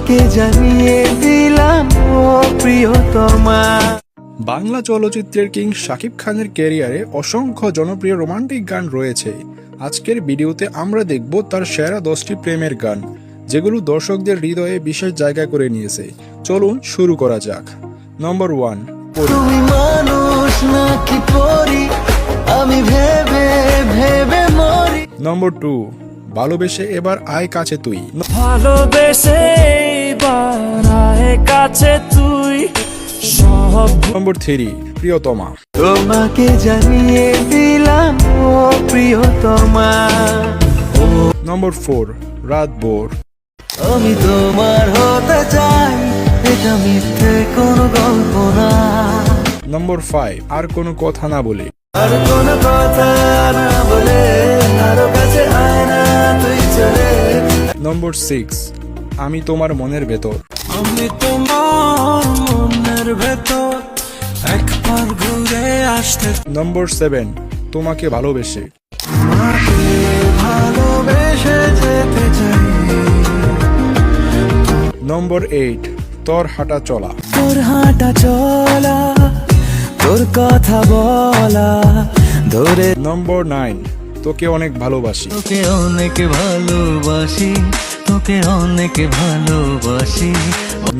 তোমাকে জানিয়ে দিলাম ও প্রিয়তমা। বাংলা চলচ্চিত্রের কিং শাকিব খানের ক্যারিয়ারে অসংখ্য জনপ্রিয় রোমান্টিক গান রয়েছে। আজকের ভিডিওতে আমরা দেখব তার সেরা 10টি প্রেমের গান, যেগুলো দর্শকদের হৃদয়ে বিশেষ জায়গা করে নিয়েছে। চলুন শুরু করা যাক। নম্বর 1, তুমি মানুষ নাকি পরি, আমি ভেবে ভেবে মরি। নম্বর 2, ভালোবেসে এবার আয় কাছে তুই। ভালোবেসে এবার আয় কাছে তুই সব। নম্বর 3, প্রিয়তমা। তোমাকে জানিয়ে দিলাম ও প্রিয়তমা। নম্বর 4, রাত ভোর। আমি তোমার হতে চাই, এটা মিথ্যে কোনো গল্প না। নম্বর 5, আর কোনো কথা না বলে। আর কোনো কথা না বলে আরো কাছে আয় না তুই চলে। নম্বর 6, আমি তোমার মনের ভেতর। আমি তোমার মনের ভেতর একবার ঘুরে আসতে। নম্বর 7, তোমাকে ভালোবেসে। তোমাকে ভালোবেসে যেতে চাই। নম্বর 8, তোর হাঁটা চলা। তোর হাঁটা চলা, তোর কথা বলা ধরে। নম্বর 9, তোকে অনেক ভালোবাসি। তোকে অনেক ভালোবাসি, তোকে অনেক ভালোবাসি।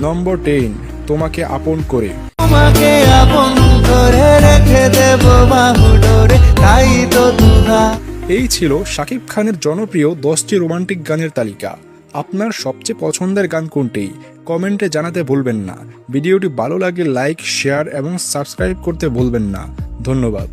নম্বর 10, তোমাকে আপন করে। তোমাকে আপন করে রেখে দেব বাহু ডোরে, তাই তো দুধা। এই ছিল শাকিব খানের জনপ্রিয় 10টি রোমান্টিক গানের তালিকা। আপনার সবচেয়ে পছন্দের গান কোনটি কমেন্টে জানাতে ভুলবেন না। ভিডিওটি ভালো লাগলে লাইক, শেয়ার এবং সাবস্ক্রাইব করতে ভুলবেন না। ধন্যবাদ।